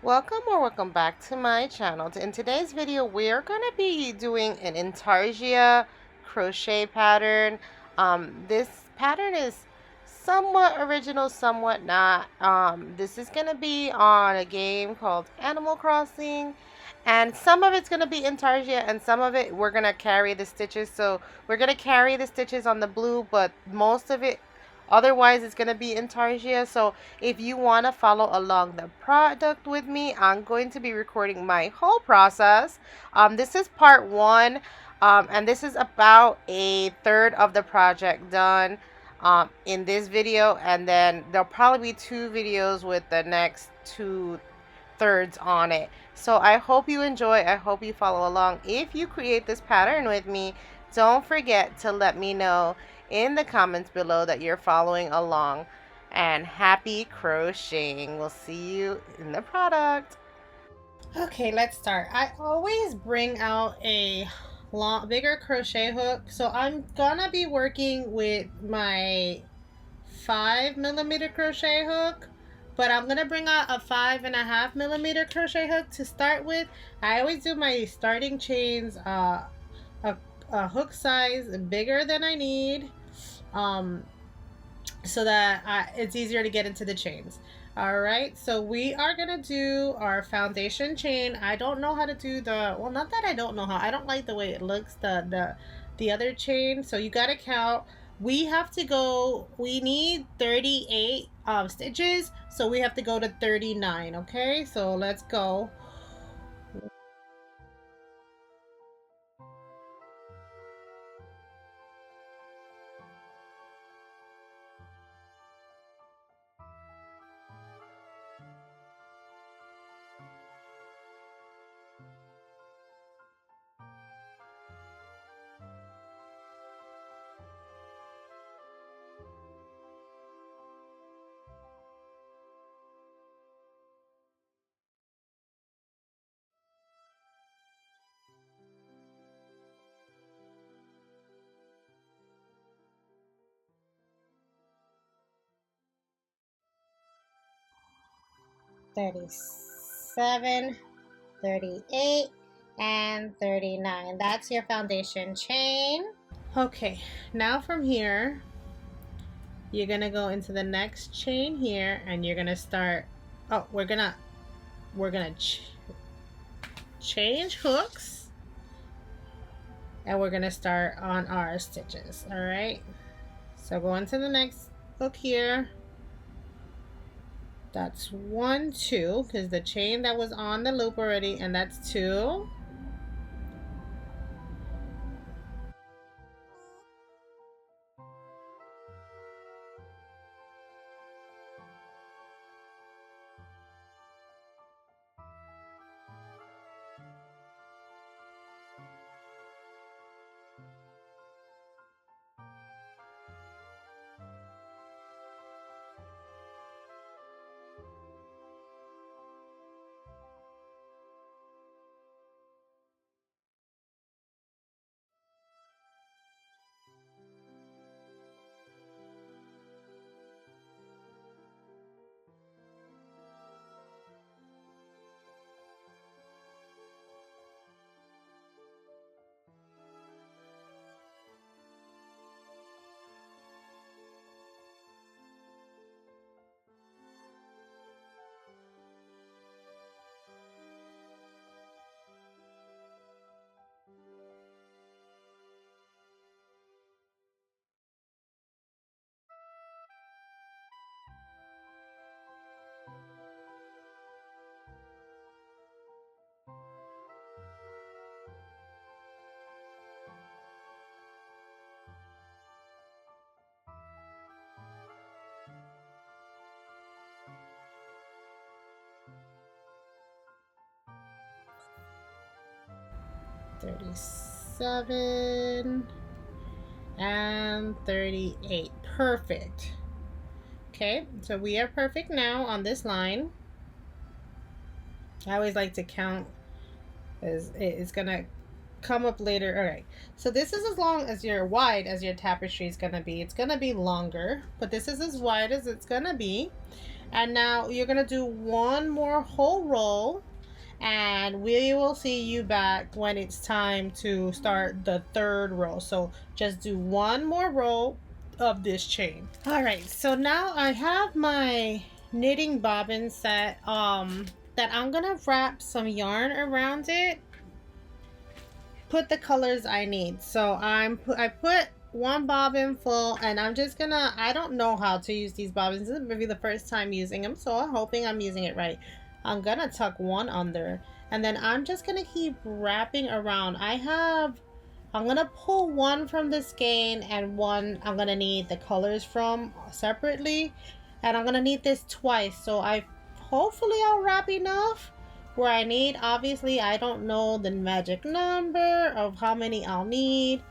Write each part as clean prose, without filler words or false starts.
Welcome or welcome back to my channel. In today's video, we're going to be doing an Intarsia crochet pattern. This pattern is somewhat original, somewhat not. This is going to be on a game called Animal Crossing. And some of it's going to be Intarsia and some of it we're going to carry the stitches. So we're going to carry the stitches on the blue, but most of it otherwise it's going to be Intarsia. So if you want to follow along the product with me, I'm going to be recording my whole process. This is part one, and this is about a third of the project done in this video, and then there'll probably be two videos with the next two thirds on it. So I hope you enjoy. I hope you follow along. If you create this pattern with me, don't forget to let me know in the comments below that you're following along. And happy crocheting. We'll see you in the product. Okay, let's start. I always bring out a bigger crochet hook. So I'm gonna be working with my 5mm crochet hook, but I'm gonna bring out a 5.5mm crochet hook to start with. I always do my starting chains a hook size bigger than I need, so that it's easier to get into the chains. All right, so we are gonna do our foundation chain. I don't know how to do well, not that I don't know how, I don't like the way it looks, the other chain. So you gotta count. We have to go, we need 38 stitches, so we have to go to 39. Okay, so let's go. $37, 38, and 39. That's your foundation chain. Okay, now from here you're gonna go into the next chain here, and you're gonna start. Oh, we're gonna change hooks, and we're gonna start on our stitches. All right, so go into the next hook here. That's 1, 2, because the chain that was on the loop already, and that's 2. $37 and 38. Perfect. Okay, so we are perfect now on this line. I always like to count, as it's gonna come up later. All right, so this is as long as wide as your tapestry is gonna be. It's gonna be longer, but this is as wide as it's gonna be. And now you're gonna do one more whole row, and we will see you back when it's time to start the third row. So just do one more row of this chain. All right, so now I have my knitting bobbin set that I'm gonna wrap some yarn around it, put the colors I need. So I put one bobbin full, and I'm just gonna, I don't know how to use these bobbins. This is maybe the first time using them, so I'm hoping I'm using it right. I'm gonna tuck one under, and then I'm just gonna keep wrapping around. I'm gonna pull one from the skein, and one I'm gonna need the colors from separately, and I'm gonna need this twice. So hopefully I'll wrap enough where I need. Obviously I don't know the magic number of how many I'll need.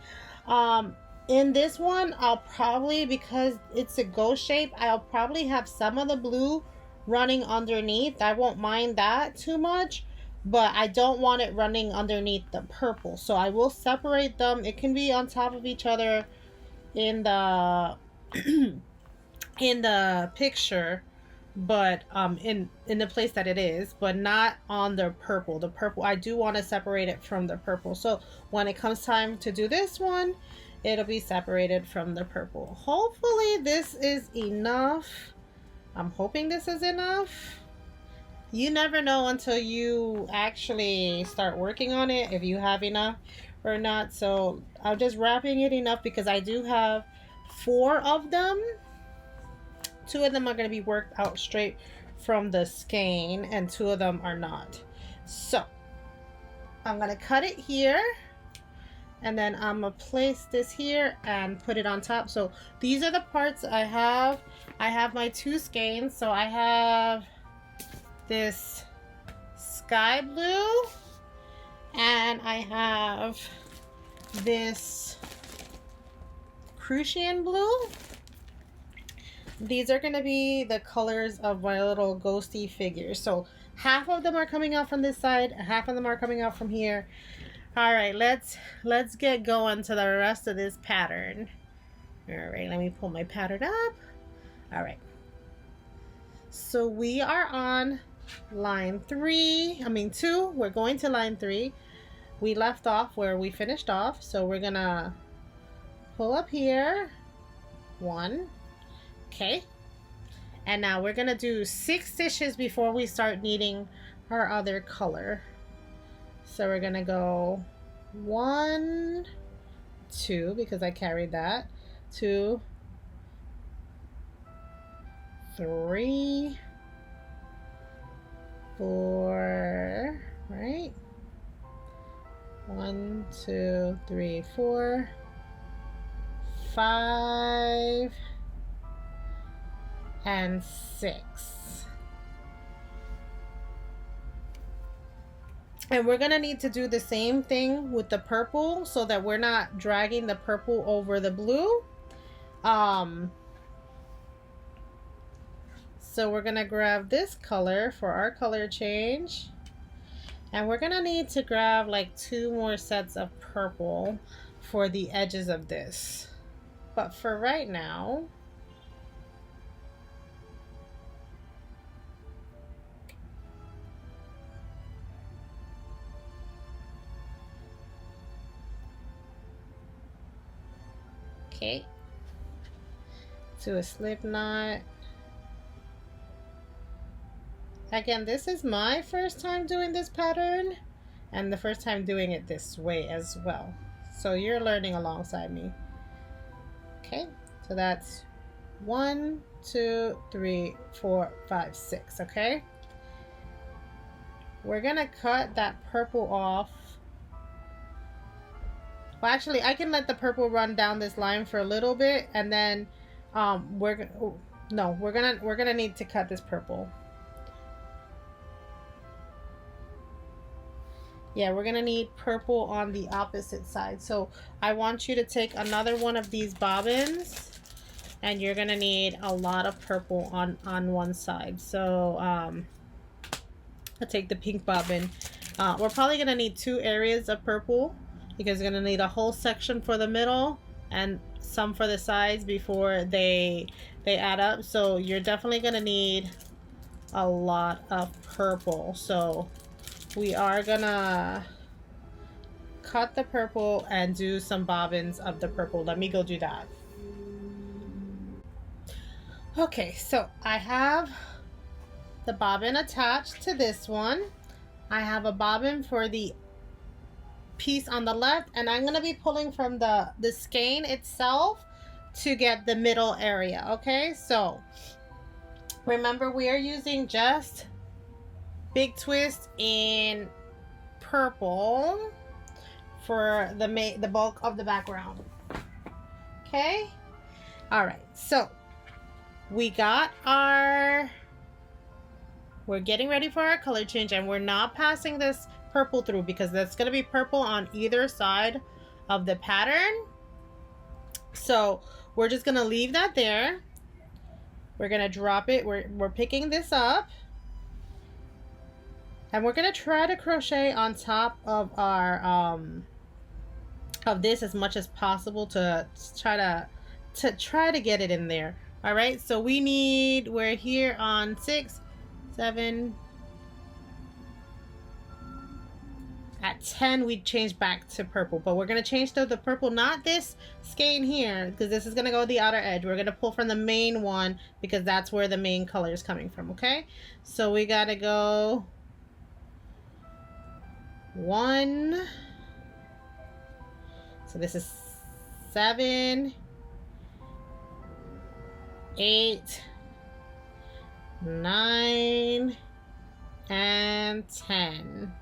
In this one, I'll probably, because it's a ghost shape, I'll probably have some of the blue running underneath. I won't mind that too much, but I don't want it running underneath the purple. So I will separate them. It can be on top of each other in the in the picture, but in the place that it is, but not on the purple. The purple, I do want to separate it from the purple. So when it comes time to do this one, it'll be separated from the purple. Hopefully this is enough. I'm hoping this is enough. You never know until you actually start working on it if you have enough or not. So I'm just wrapping it enough because I do have 4 of them. 2 of them are going to be worked out straight from the skein, and 2 of them are not. So I'm going to cut it here, and then I'm gonna place this here and put it on top. So these are the parts I have. I have my 2 skeins. So I have this sky blue, and I have this Crucian blue. These are gonna be the colors of my little ghosty figures. So half of them are coming out from this side, half of them are coming out from here. All right, let's get going to the rest of this pattern. All right, let me pull my pattern up. All right, so we are on line 2. We're going to line 3. We left off where we finished off, so we're gonna pull up here 1. Okay, and now we're gonna do 6 stitches before we start needing our other color. So we're gonna go 1, 2, because I carried that, 2, 3, 4, right? 1, 2, 3, 4, 5, and 6. And we're gonna need to do the same thing with the purple so that we're not dragging the purple over the blue. So we're gonna grab this color for our color change, and we're gonna need to grab like 2 more sets of purple for the edges of this. But for right now, okay, to a slip knot. Again, this is my first time doing this pattern, and the first time doing it this way as well. So you're learning alongside me. Okay, so that's 1, 2, 3, 4, 5, 6. Okay, we're gonna cut that purple off. Well, actually, I can let the purple run down this line for a little bit, and then we're gonna need to cut this purple. Yeah, we're gonna need purple on the opposite side. So I want you to take another one of these bobbins, and you're gonna need a lot of purple on one side. So I'll take the pink bobbin. We're probably gonna need 2 areas of purple, because you're gonna need a whole section for the middle and some for the sides before they add up. So you're definitely gonna need a lot of purple. So we are gonna cut the purple and do some bobbins of the purple. Let me go do that. Okay, so I have the bobbin attached to this one. I have a bobbin for the piece on the left, and I'm gonna be pulling from the skein itself to get the middle area. Okay, so remember we are using just big twist in purple for the bulk of the background. Okay, all right, so we got our, we're getting ready for our color change, and we're not passing this purple through because that's going to be purple on either side of the pattern. So we're just going to leave that there. We're going to drop it. We're picking this up, and we're going to try to crochet on top of our of this as much as possible to try to get it in there. All right, so we're here on 6, 7, at 10 we change back to purple, but we're going to change to the purple, not this skein here, because this is going to go the outer edge. We're going to pull from the main one because that's where the main color is coming from. Okay, so we got to go 1, so this is 7, 8, 9, and 10.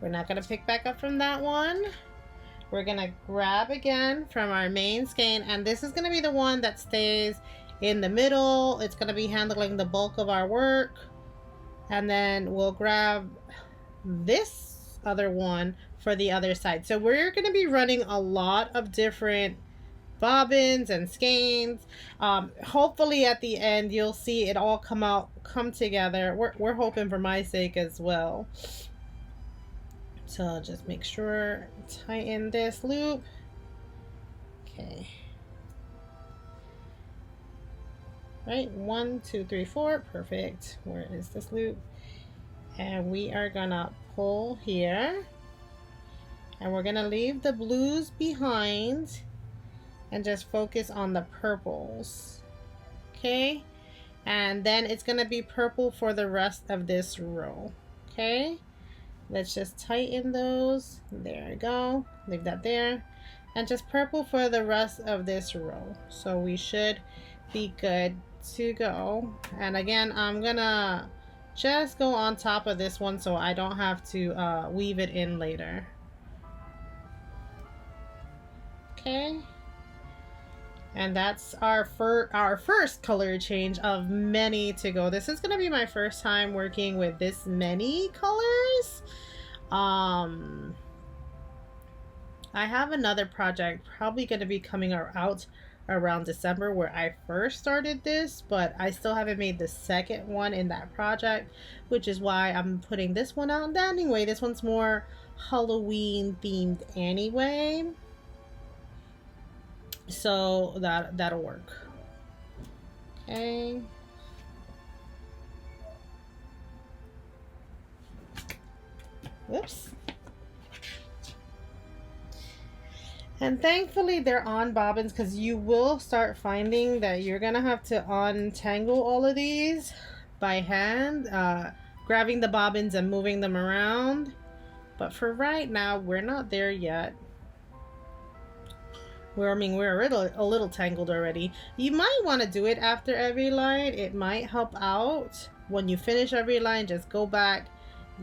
We're not going to pick back up from that one. We're going to grab again from our main skein, and this is going to be the one that stays in the middle. It's going to be handling the bulk of our work, and then we'll grab this other one for the other side. So we're going to be running a lot of different bobbins and skeins. Hopefully at the end you'll see it all come together. We're hoping for my sake as well. So I'll just make sure, tighten this loop. Okay. Right, 1, 2, 3, 4, perfect. Where is this loop? And we are gonna pull here, and we're gonna leave the blues behind and just focus on the purples. Okay, and then it's gonna be purple for the rest of this row. Okay, let's just tighten those. There we go, leave that there, and just purple for the rest of this row. So we should be good to go. And again, I'm gonna just go on top of this one so I don't have to weave it in later. Okay, and that's our first color change of many to go. This is gonna be my first time working with this many colors. I have another project probably gonna be coming out around December where I first started this, but I still haven't made the second one in that project, which is why I'm putting this one out anyway. This one's more Halloween themed anyway, so that'll work. Okay, whoops. And thankfully they're on bobbins, because you will start finding that you're gonna have to untangle all of these by hand, grabbing the bobbins and moving them around. But for right now, we're not there yet. We're a little tangled already. You might want to do it after every line. It might help out. When you finish every line, just go back,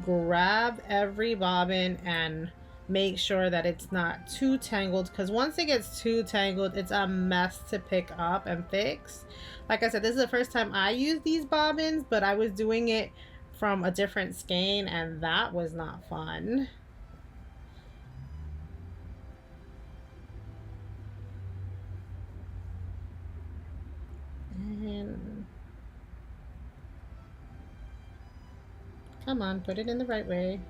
grab every bobbin, and make sure that it's not too tangled, because once it gets too tangled, it's a mess to pick up and fix. Like I said, this is the first time I used these bobbins, but I was doing it from a different skein, and that was not fun. And come on, put it in the right way.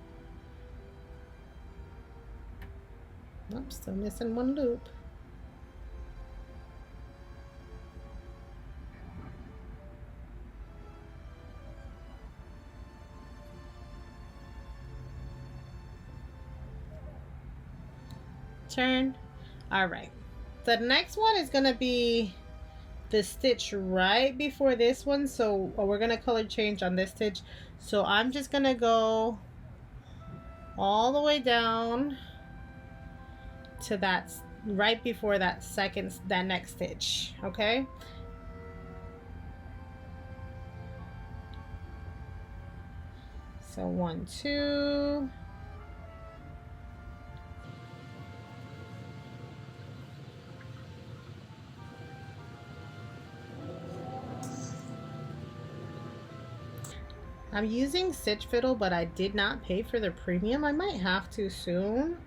Oops, still missing one loop. turn. All right, the next one is gonna be the stitch right before this one, so we're gonna color change on this stitch. So I'm just gonna go all the way down to that right before that next stitch. Okay, so 1, 2. I'm using Stitch Fiddle, but I did not pay for the premium. I might have to soon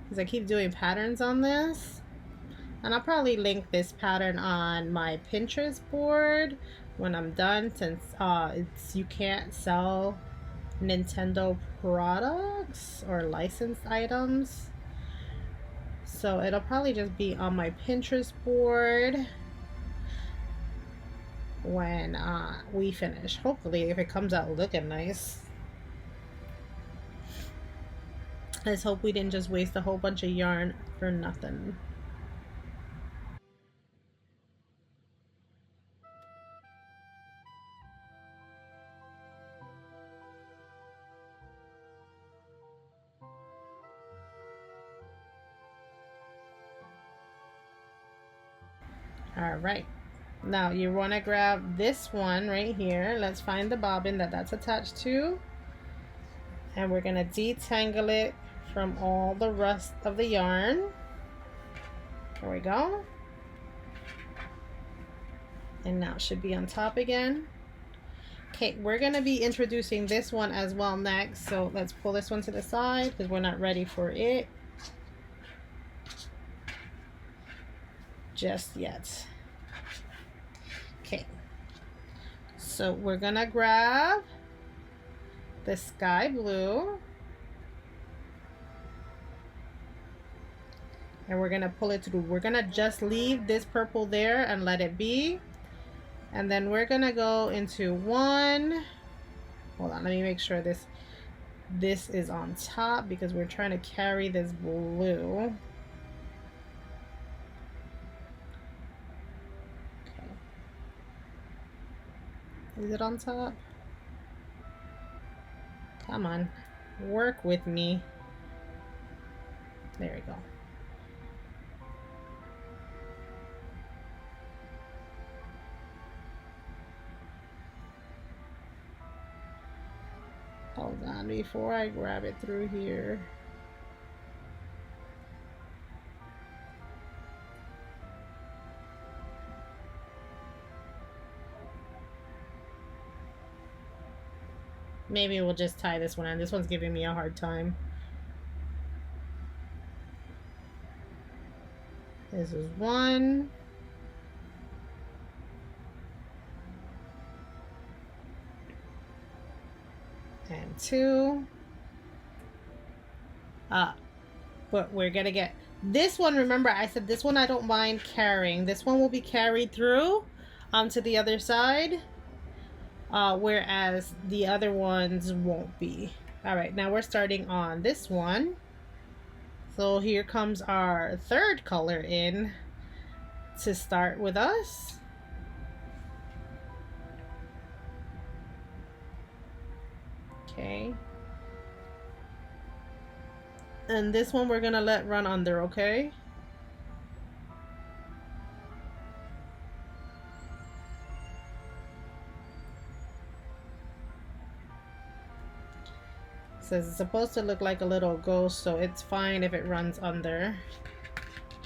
because I keep doing patterns on this. And I'll probably link this pattern on my Pinterest board when I'm done, since you can't sell Nintendo products or licensed items. So it'll probably just be on my Pinterest board when we finish. Hopefully, if it comes out looking nice. Let's hope we didn't just waste a whole bunch of yarn for nothing. All right, now you want to grab this one right here. Let's find the bobbin that's attached to, and we're gonna detangle it from all the rest of the yarn. There we go. And now it should be on top again. Okay, we're gonna be introducing this one as well next, so let's pull this one to the side because we're not ready for it just yet. Okay, so we're gonna grab the sky blue and we're gonna pull it through. We're gonna just leave this purple there and let it be, and then we're gonna go into one. Hold on, let me make sure this is on top because we're trying to carry this blue. Is it on top? Come on, work with me. There we go. Hold on before I grab it through here. Maybe we'll just tie this one on. This one's giving me a hard time. This is 1. And 2. But we're gonna get this one. Remember, I said this one I don't mind carrying. This one will be carried through to the other side. Whereas the other ones won't be. All right, now we're starting on this one. So here comes our third color in to start with us. Okay. And this one we're gonna let run under, okay? Says it's supposed to look like a little ghost, so it's fine if it runs under.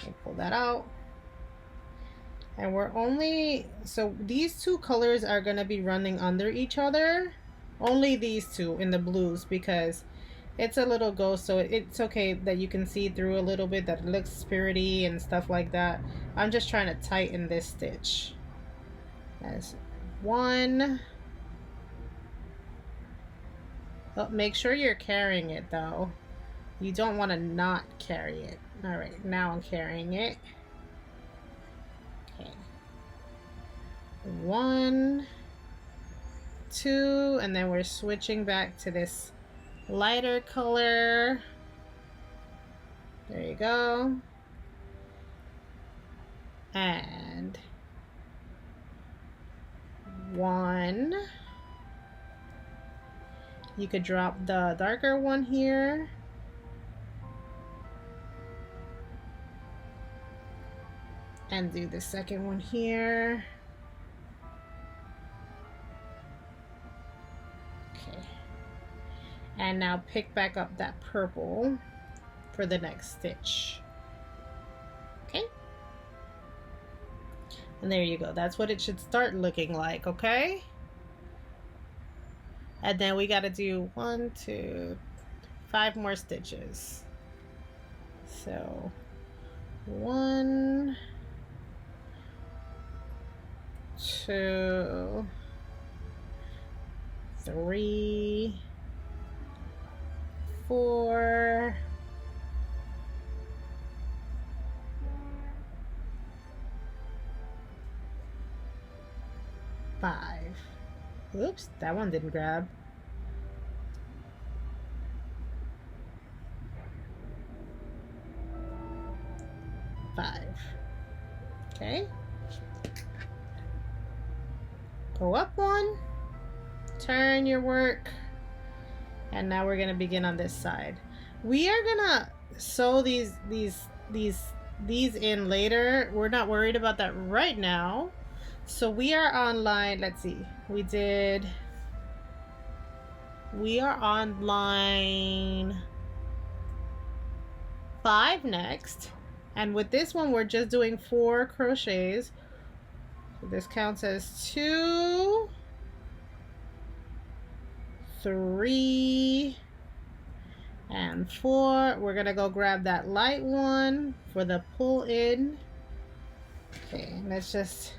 We'll pull that out. And we're only, so these two colors are going to be running under each other. Only these two in the blues, because it's a little ghost, so it's okay that you can see through a little bit, that it looks spirity and stuff like that. I'm just trying to tighten this stitch. That's 1. Oh, make sure you're carrying it though. You don't want to not carry it. All right, now I'm carrying it. Okay. 1, 2, and then we're switching back to this lighter color. There you go. And 1. You could drop the darker one here. And do the second one here. Okay. And now pick back up that purple for the next stitch. Okay. And there you go. That's what it should start looking like, okay? And then we got to do 1, 2, 5 more stitches. So 1, 2, 3, 4, 5. Oops, that one didn't grab. 5. Okay. Go up 1. Turn your work. And now we're gonna begin on this side. We are gonna sew these in later. We're not worried about that right now. So we are on line, let's see. We are on line 5 next. And with this one, we're just doing 4 crochets. So this counts as 2, 3, and 4. We're gonna go grab that light one for the pull in. Okay, let's just,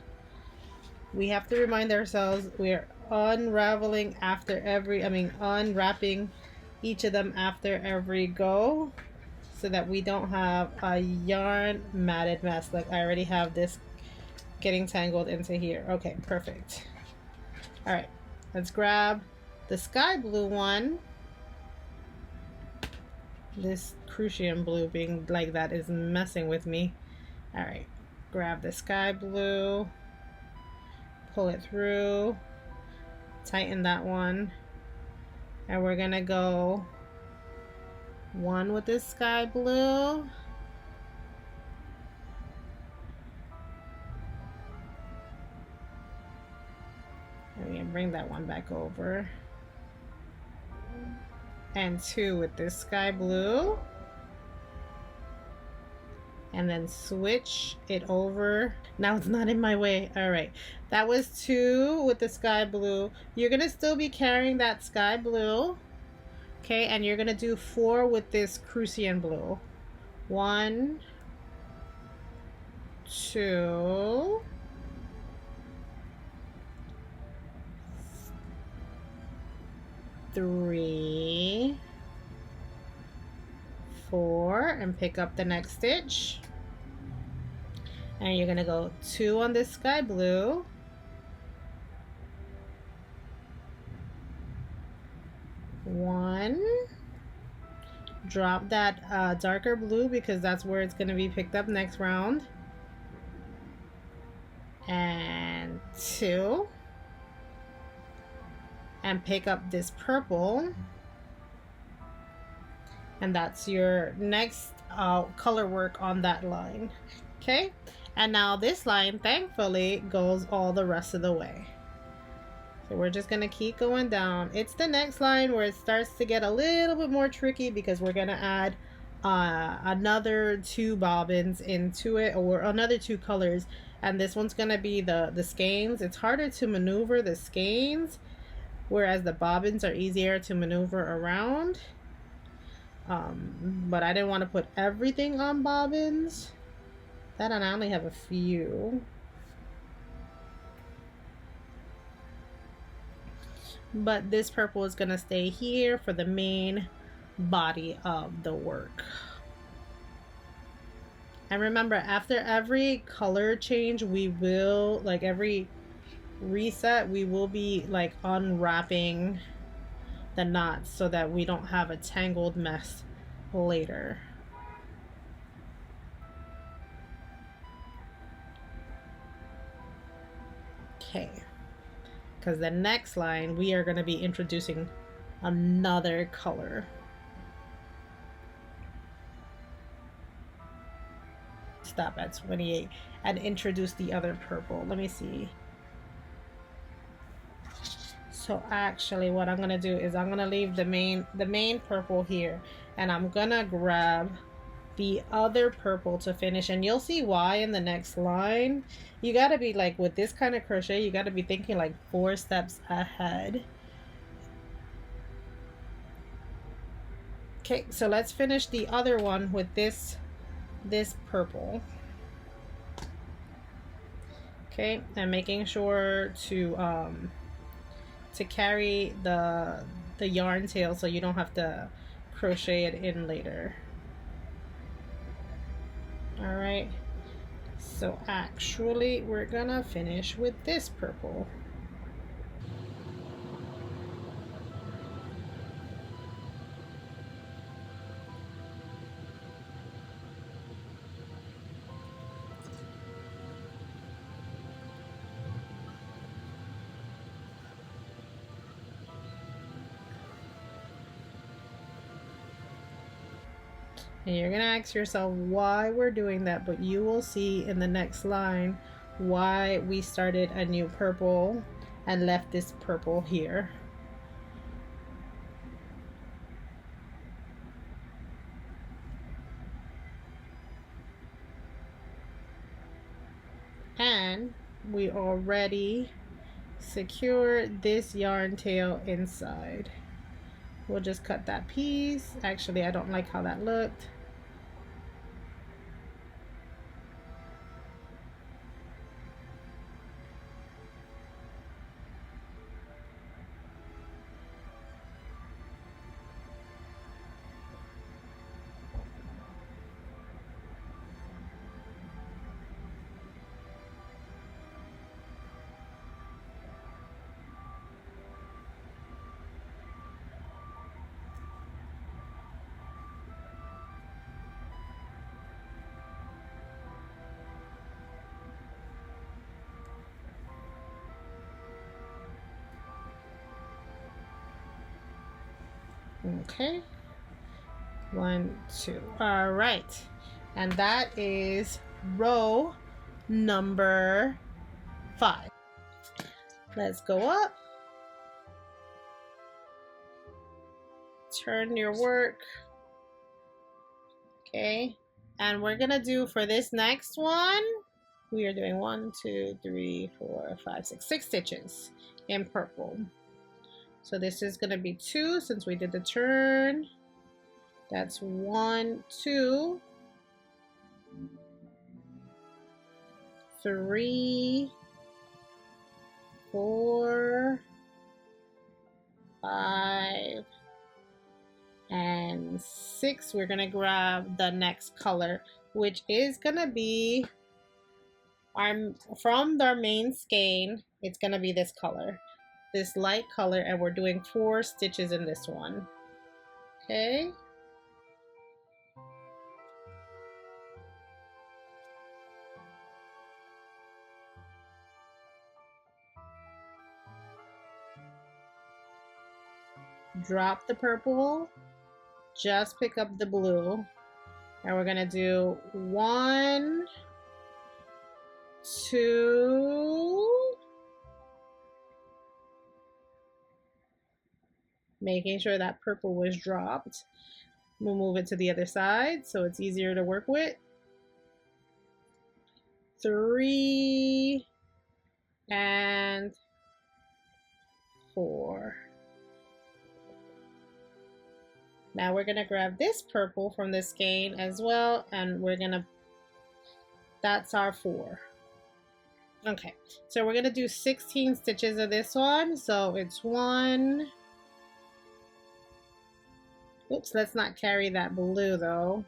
we have to remind ourselves we're unraveling after every, unwrapping each of them after every go so that we don't have a yarn matted mess. Like I already have this getting tangled into here. Okay, perfect. All right, let's grab the sky blue one. This Crucian blue being like that is messing with me. All right, grab the sky blue, pull it through, tighten that one, and we're gonna go 1 with this sky blue, and we're gonna bring that one back over, and 2 with this sky blue, and then switch it over. Now it's not in my way. All right, that was 2 with the sky blue. You're gonna still be carrying that sky blue, okay, and you're gonna do 4 with this Crucian blue. 1, 2, 3, 4, and pick up the next stitch. And you're gonna go 2 on this sky blue, 1, drop that darker blue because that's where it's gonna be picked up next round, and 2, and pick up this purple, and that's your next color work on that line. Okay, and now this line thankfully goes all the rest of the way. So we're just gonna keep going down. It's the next line where it starts to get a little bit more tricky because we're gonna add another 2 bobbins into it, or another 2 colors, and this one's gonna be the skeins. It's harder to maneuver the skeins, whereas the bobbins are easier to maneuver around. But I didn't want to put everything on bobbins. That, and I only have a few. But this purple is gonna stay here for the main body of the work. And remember, after every color change, we will, like every reset, we will be like unwrapping the knots so that we don't have a tangled mess later. Okay, because the next line we are going to be introducing another color. Stop at 28 and introduce the other purple. Let me see. So actually what I'm gonna do is I'm gonna leave the main purple here, and I'm gonna grab the other purple to finish, and you'll see why in the next line. You gotta be like, with this kind of crochet, you gotta be thinking like 4 steps ahead. Okay, so let's finish the other one with this purple. Okay, and making sure to carry the yarn tail so you don't have to crochet it in later. All right, so actually we're gonna finish with this purple. And you're gonna ask yourself why we're doing that, but you will see in the next line why we started a new purple and left this purple here. And we already secured this yarn tail inside. We'll just cut that piece. Actually, I don't like how that looked. Okay, 1, 2. All right, and that is row number 5. Let's go up, turn your work. Okay, and we're gonna do for this next one, we are doing 1, 2, 3, 4, 5, 6 stitches in purple. So this is gonna be 2 since we did the turn. That's 1, 2, 3, 4, 5, and 6. We're gonna grab the next color, which is gonna be from our main skein. It's gonna be this color, this light color, and we're doing 4 stitches in this one. Okay. Drop the purple, just pick up the blue, and we're gonna do 1, 2, making sure that purple was dropped. We'll move it to the other side so it's easier to work with. 3 and 4. Now we're gonna grab this purple from the skein as well, and we're gonna, that's our 4. Okay, so we're gonna do 16 stitches of this one. So it's 1, oops, let's not carry that blue though.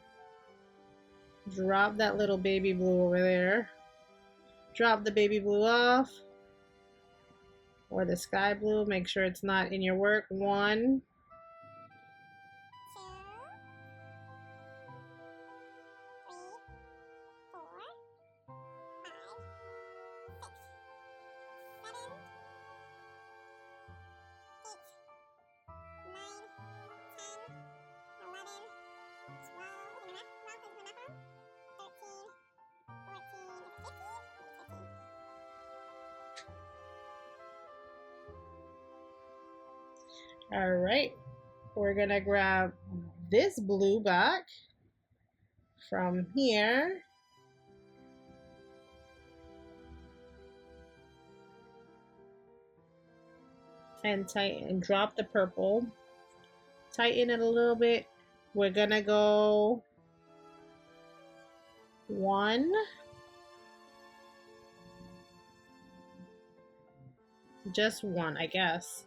Drop that little baby blue over there. Drop the baby blue off, or the sky blue. Make sure it's not in your work. 1, 2, 3, 4, 5, 6, 7, All right, we're gonna grab this blue back from here. And tighten and drop the purple. Tighten it a little bit. We're gonna go 1, just 1, I guess,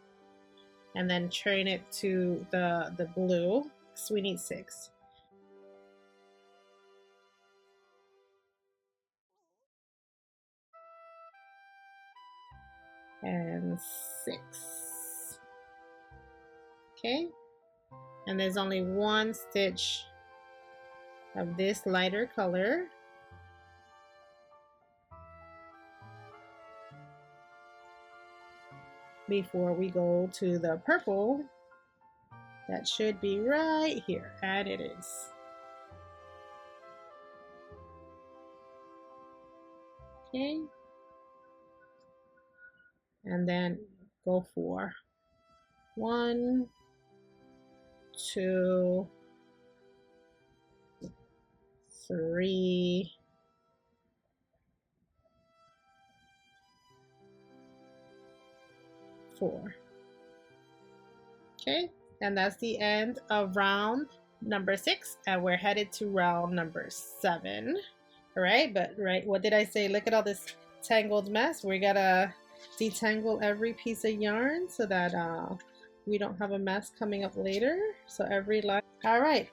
and then train it to the blue. So we need 6. And 6. Okay, and there's only 1 stitch of this lighter color. Before we go to the purple, that should be right here, and it is. Okay, and then go for 1, 2, 3, 4. Okay, and that's the end of round number 6, and we're headed to round number 7. All right, but what did I say? Look at all this tangled mess. We gotta detangle every piece of yarn so that we don't have a mess coming up later. So every line. All right,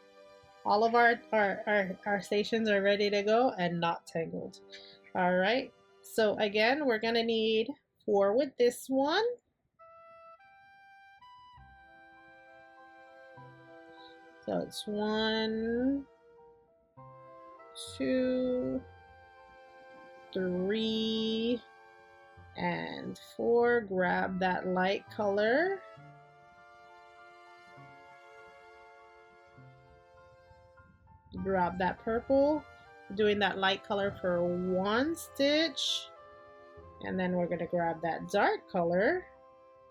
all of our stations are ready to go and not tangled. All right, so again, we're gonna need 4 with this one. So it's 1, 2, 3, and 4. Grab that light color. Grab that purple. Doing that light color for 1 stitch. And then we're going to grab that dark color.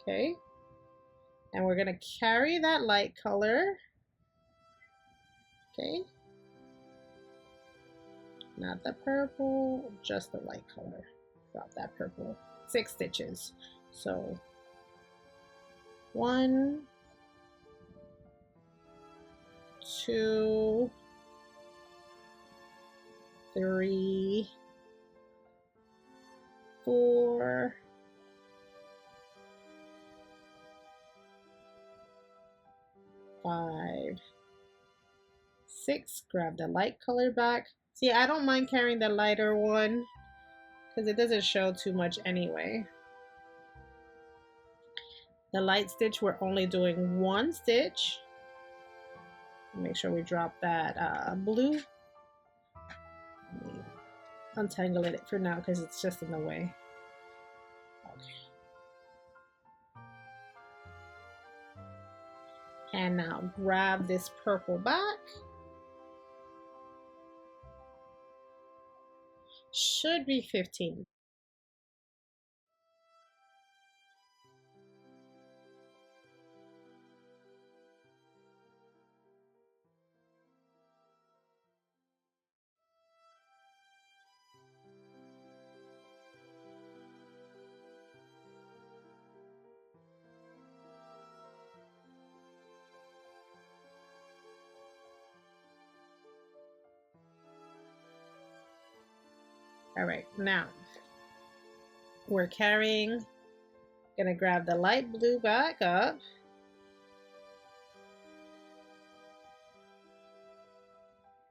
Okay. And we're going to carry that light color. Okay. Not the purple, just the light color. Drop that purple. 6 stitches. So 1, 2, 3, 4, 5, 6. Grab the light color back. See, I don't mind carrying the lighter one because it doesn't show too much anyway. The light stitch, we're only doing 1 stitch. Make sure we drop that blue. Untangle it for now because it's just in the way. Okay. And now grab this purple back. Should be 15. All right, now we're carrying, gonna grab the light blue back up.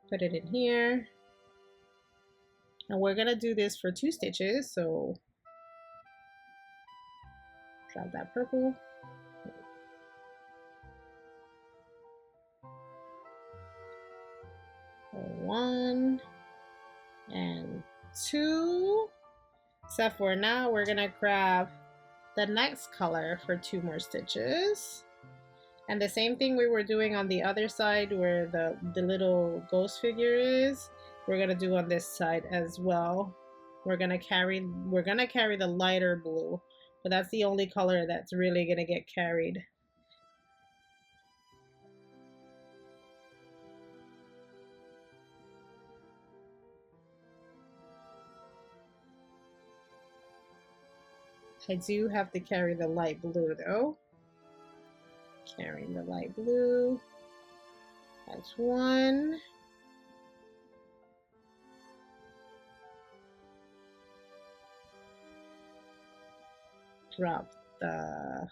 Put it in here. And we're gonna do this for 2 stitches, so drop that purple. 1 and 2. Except for now, we're gonna grab the next color for 2 more stitches. And the same thing we were doing on the other side where the little ghost figure is, we're gonna do on this side as well. We're gonna carry the lighter blue, but that's the only color that's really gonna get carried I do have to carry the light blue though. Carrying the light blue. That's one. Drop the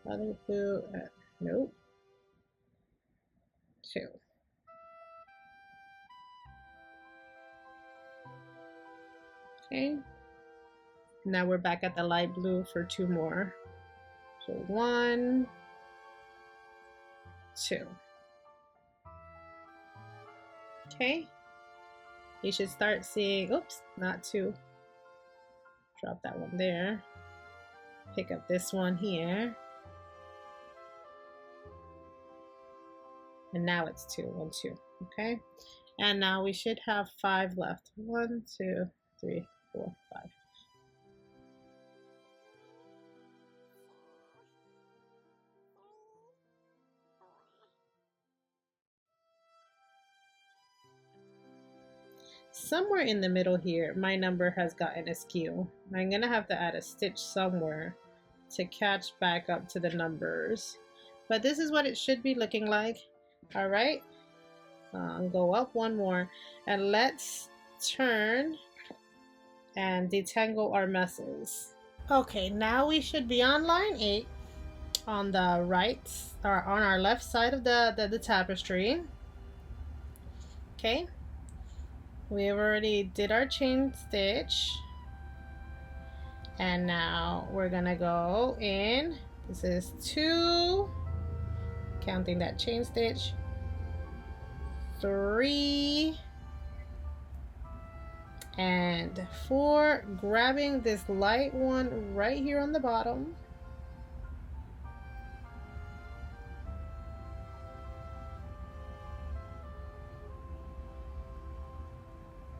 other blue. Nope. Two. Okay. Now we're back at the light blue for two more. So 1, 2. Okay. You should start seeing, oops, not 2. Drop that one there. Pick up this one here. And now it's 2, 1, 2. Okay. And now we should have 5 left. 1, 2, 3, 4, 5. Somewhere in the middle here, my number has gotten askew. I'm gonna have to add a stitch somewhere to catch back up to the numbers. But this is what it should be looking like. All right, go up one more, and let's turn and detangle our messes. Okay, now we should be on line 8 on the right, or on our left side of the tapestry. Okay. We have already did our chain stitch, and now we're gonna go in. This is 2, counting that chain stitch, 3, and 4, grabbing this light one right here on the bottom.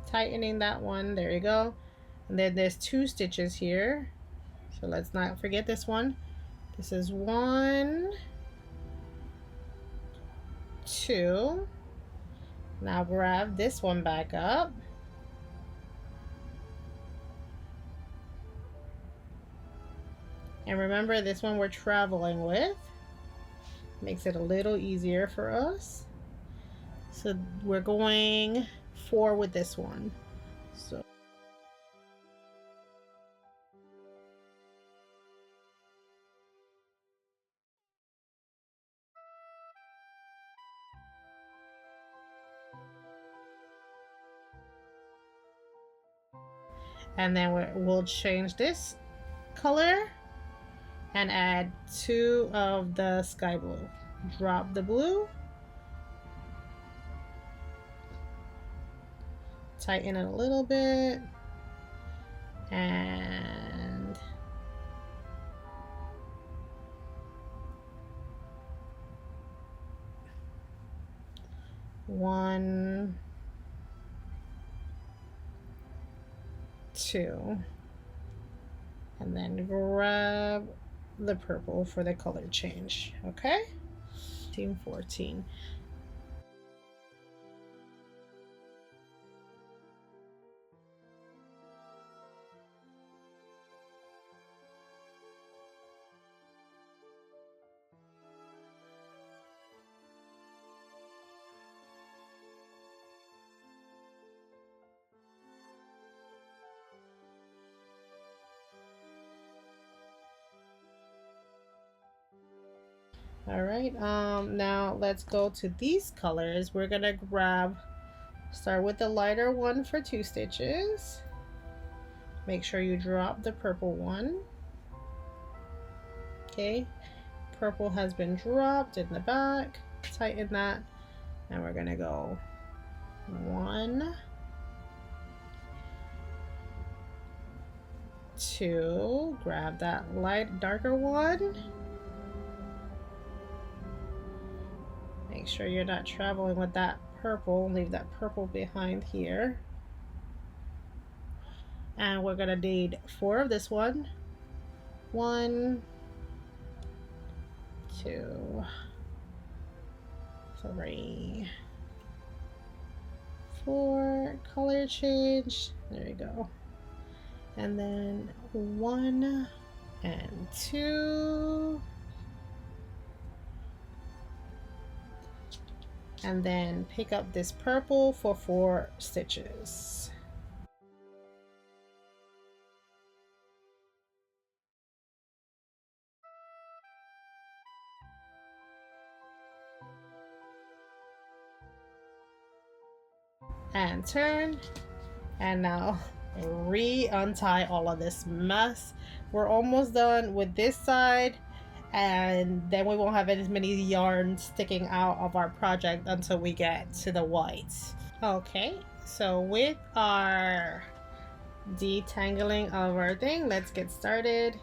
Tightening that one, there you go. And then there's 2 stitches here, so let's not forget this one. This is 1, 2. Now grab this one back up. And remember, this one we're traveling with. Makes it a little easier for us. So we're going 4 with this one. So and then we'll change this color and add 2 of the sky blue. Drop the blue, tighten it a little bit, and one, 2, and then grab the purple for the color change. Okay, 14. All right, now let's go to these colors. We're gonna start with the lighter one for 2 stitches. Make sure you drop the purple one. Okay, purple has been dropped in the back. Tighten that, and we're gonna go 1, 2, grab that darker one. Make sure you're not traveling with that purple. Leave that purple behind here. And we're gonna need 4 of this one. 1, 2, 3, 4. Color change. There you go. And then 1, and 2, and then pick up this purple for 4 stitches. And turn, and now re-untie all of this mess. We're almost done with this side, and then we won't have as many yarns sticking out of our project until we get to the whites. Okay, so with our detangling of our thing, let's get started.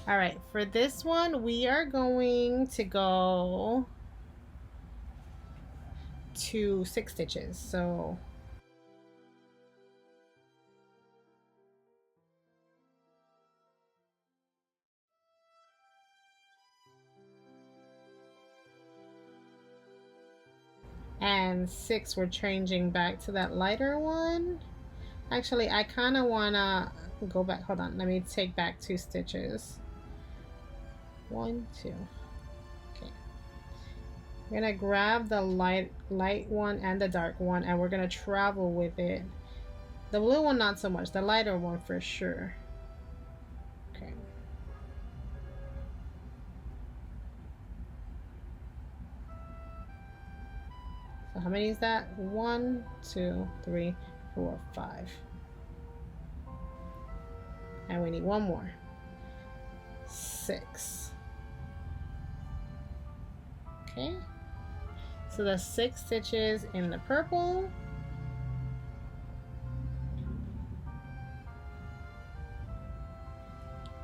All right, for this one we are going to go to 6 stitches. So and 6, we're changing back to that lighter one. Actually, I kind of want to go back. Hold on, let me take back 2 stitches. 1, 2. Okay, we're gonna grab the light one and the dark one, and we're gonna travel with it. The blue one not so much, the lighter one for sure. Okay, so how many is that? 1, 2, 3, 4, 5, and we need 1 more. 6. Okay, so the 6 stitches in the purple.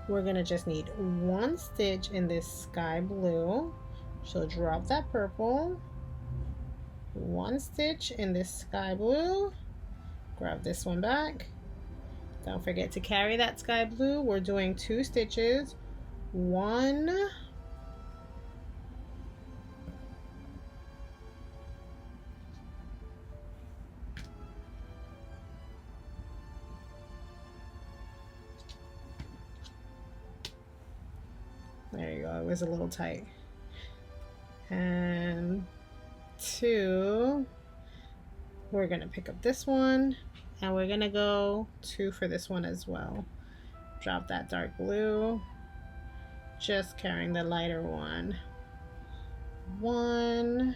We're gonna just need 1 stitch in this sky blue, so drop that purple, 1 stitch in this sky blue, grab this one back, don't forget to carry that sky blue. We're doing 2 stitches, 1, there you go, it was a little tight, and 2, we're gonna pick up this one, and we're gonna go 2 for this one as well. Drop that dark blue, just carrying the lighter one. 1,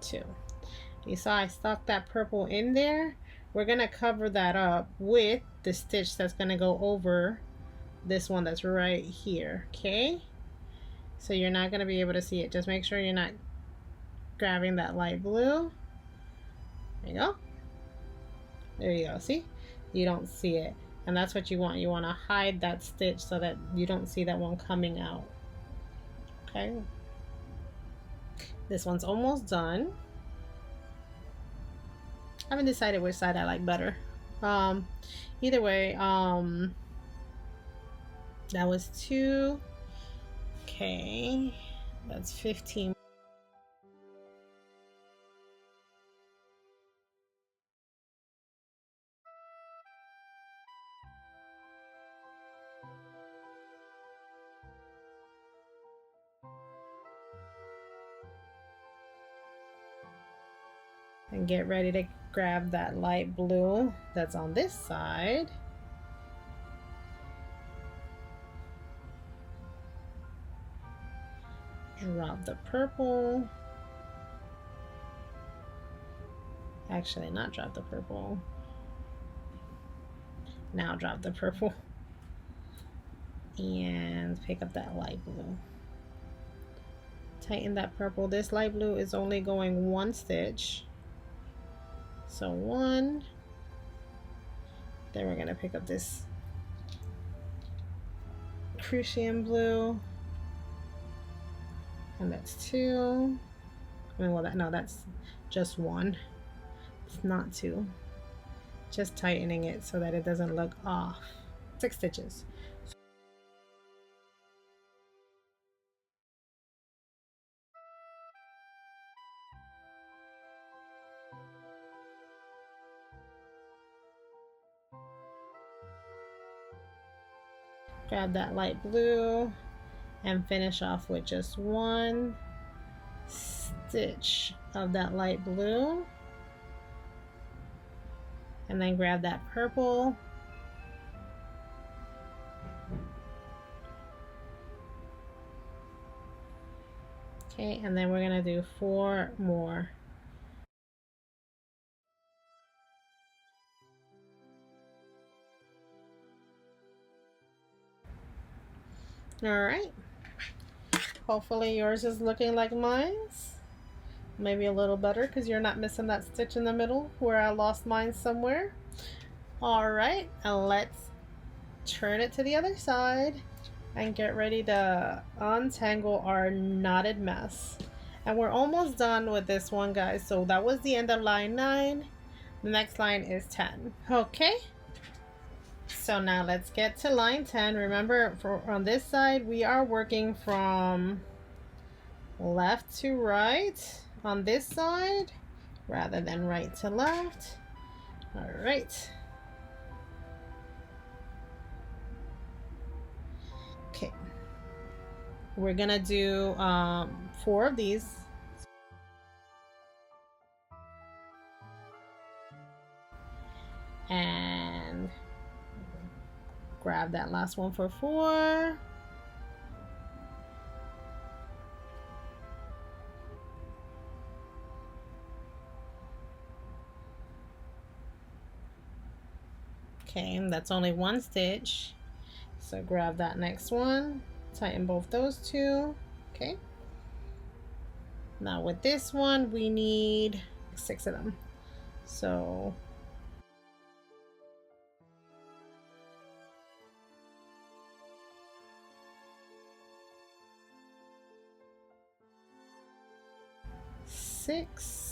2. You saw I stuck that purple in there. We're gonna cover that up with the stitch that's gonna go over this one that's right here. Okay, so you're not gonna be able to see it. Just make sure you're not grabbing that light blue. There you go. There you go. See, you don't see it, and that's what you want. You want to hide that stitch so that you don't see that one coming out. Okay, this one's almost done. I haven't decided which side I like better. Either way, that was 2. Okay, that's 15. And get ready to grab that light blue that's on this side. Drop the purple. Actually, not drop the purple. Now drop the purple. And pick up that light blue. Tighten that purple. This light blue is only going 1 stitch. So 1. Then we're going to pick up this Crucian blue. And that's 2. I mean, well, that's just 1. not to. Just tightening it so that it doesn't look off. 6 stitches. Grab that light blue and finish off with just 1 stitch of that light blue, and then grab that purple okay, and then we're gonna do 4 more. All right, hopefully yours is looking like mine's. Maybe a little better because you're not missing that stitch in the middle where I lost mine somewhere. All right, and let's turn it to the other side and get ready to untangle our knotted mess. And we're almost done with this one, guys. So that was the end of line 9. The next line is 10. Okay, so now let's get to line 10. Remember, on this side we are working from left to right on this side rather than right to left. All right, okay, we're gonna do 4 of these. And grab that last one for 4. Okay, and that's only 1 stitch. So grab that next one, tighten both those 2. Okay. Now with this one, we need 6 of them. So six.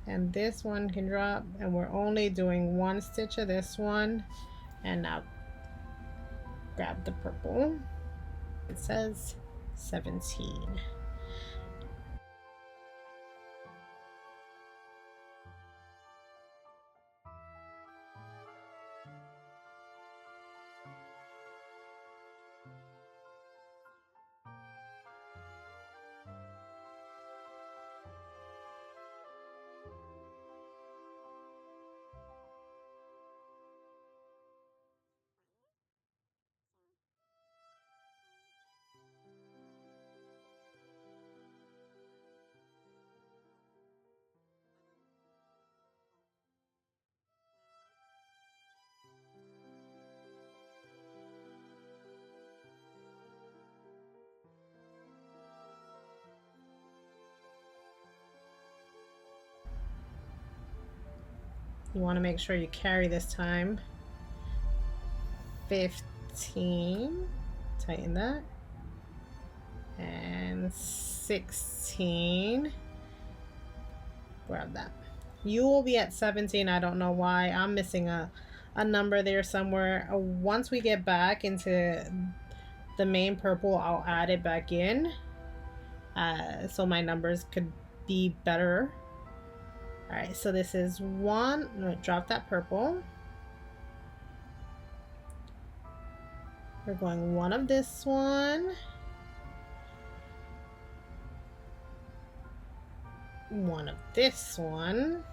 And this one can drop, and we're only doing 1 stitch of this one. And now grab the purple. It says 17. You want to make sure you carry this time. 15, tighten that, and 16, grab that. You will be at 17. I don't know why I'm missing a number there somewhere. Once we get back into the main purple, I'll add it back in so my numbers could be better. All right, so this is 1. No, drop that purple. We're going 1 of this one, 1 of this one,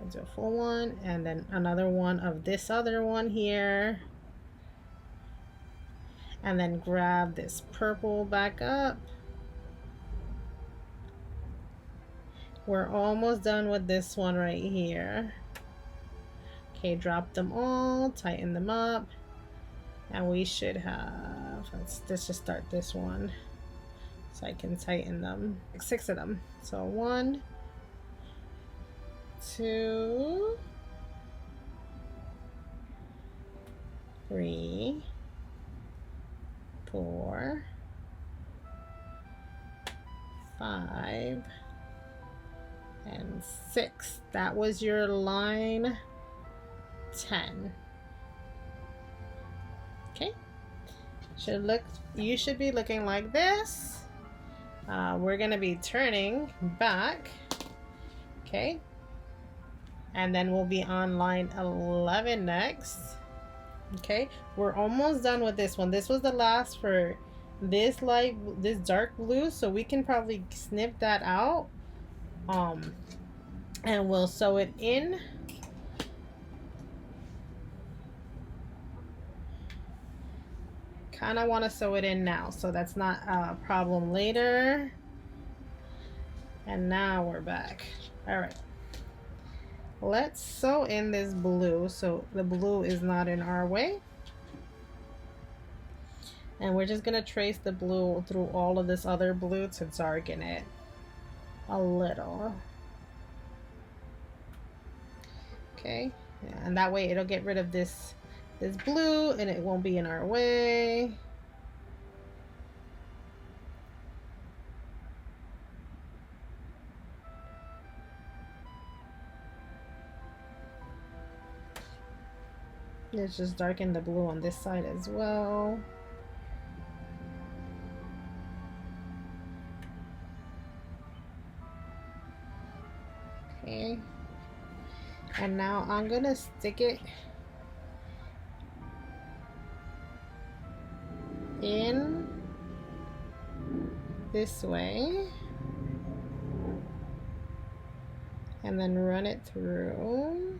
I'll do a full one, and then another one of this other one here. And then grab this purple back up. We're almost done with this one right here. Okay, drop them all, tighten them up, and we should have, let's just start this one so I can tighten them. 6 of them. So 1, 2, 3, 4, 5, and 6. That was your line 10. Okay, you should be looking like this. We're gonna be turning back, okay, and then we'll be on line 11 next. Okay, we're almost done with this one. This was the last for this dark blue, so we can probably snip that out, and we'll sew it in. Kind of want to sew it in now, so that's not a problem later. And now we're back. All right, let's sew in this blue so the blue is not in our way. And we're just gonna trace the blue through all of this other blue to darken it a little. Okay, yeah, and that way it'll get rid of this blue and it won't be in our way. Let's just darken the blue on this side as well. Okay, and now I'm gonna stick it in this way and then run it through.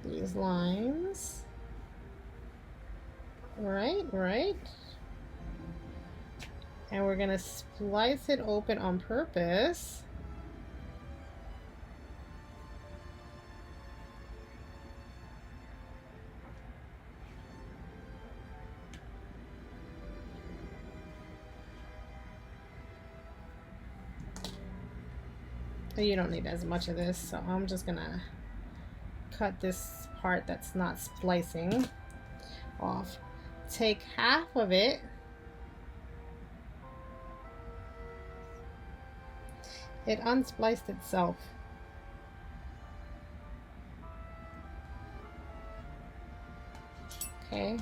These lines. Right. And we're gonna splice it open on purpose. You don't need as much of this, so I'm just gonna cut this part that's not splicing off. Take half of it unspliced itself. Okay,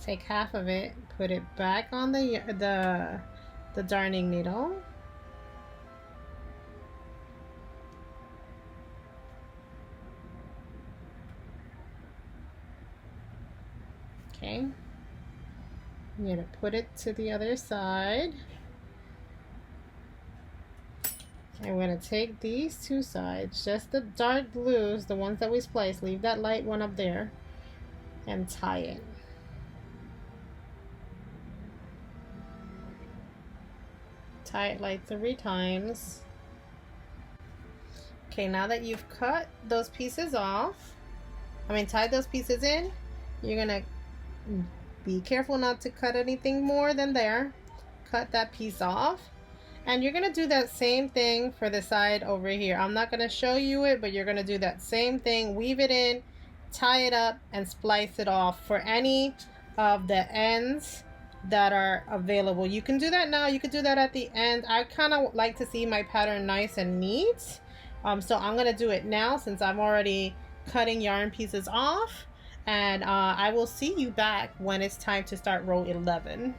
take half of it, put it back on the darning needle. Okay, I'm gonna put it to the other side. I'm gonna take these two sides, just the dark blues, the ones that we spliced, leave that light one up there, and tie it. Tie it like 3 times. Okay, now that you've cut those pieces off, tied those pieces in, you're gonna be careful not to cut anything more than there. Cut that piece off. And you're gonna do that same thing for the side over here. I'm not gonna show you it, but you're gonna do that same thing. Weave it in, tie it up, and splice it off for any of the ends that are available. You can do that now, you could do that at the end. I kind of like to see my pattern nice and neat. So I'm gonna do it now since I'm already cutting yarn pieces off. And I will see you back when it's time to start row 11.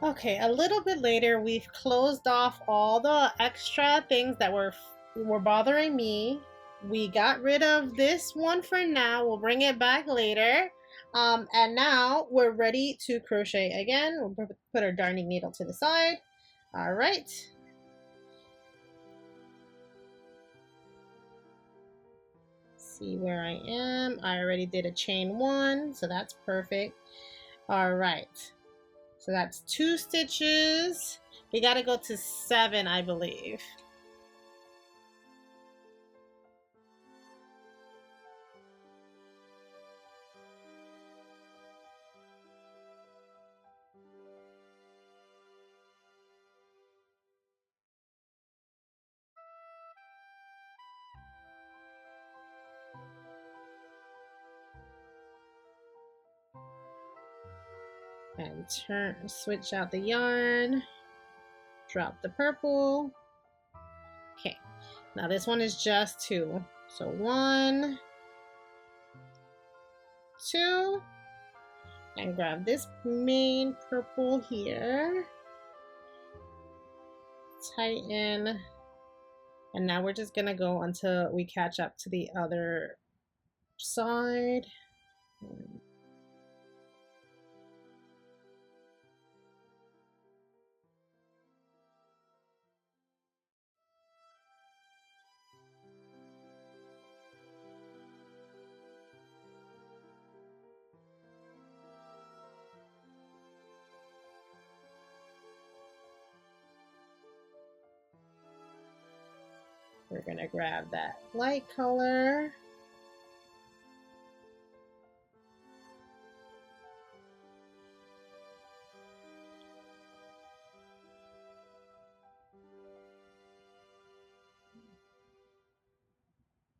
Okay, a little bit later, we've closed off all the extra things that were bothering me. We got rid of this one for now. We'll bring it back later. And now we're ready to crochet again. We'll put our darning needle to the side. All right. See where I am. I already did a chain 1, so that's perfect. All right. So that's 2 stitches. We got to go to 7, I believe. and switch out the yarn, drop the purple. Okay, now this one is just 2. So 1, 2, and grab this main purple here, tighten, and now we're just gonna go until we catch up to the other side. We're gonna grab that light color.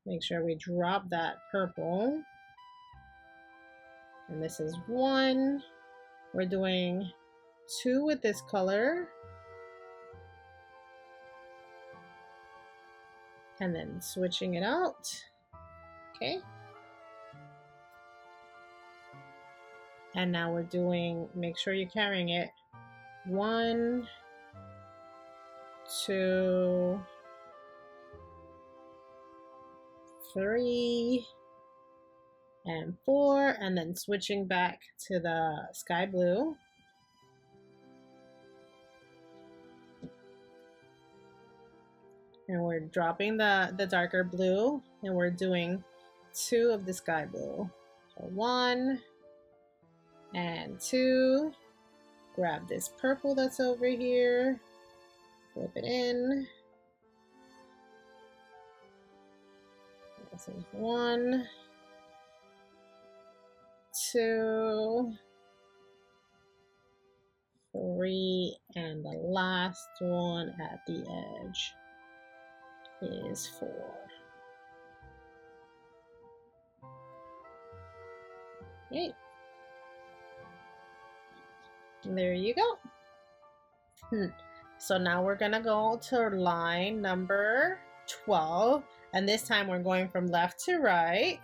Make sure we drop that purple. And this is 1. We're doing 2 with this color. And then switching it out. Okay. And now we're doing, make sure you're carrying it. 1, 2, 3, and 4, and then switching back to the sky blue. And we're dropping the darker blue, and we're doing 2 of the sky blue. So 1 and 2. Grab this purple that's over here, flip it in. This is 1, 2, 3, and the last one at the edge is 4. Okay. And there you go. So now we're gonna go to line number 12, and this time we're going from left to right.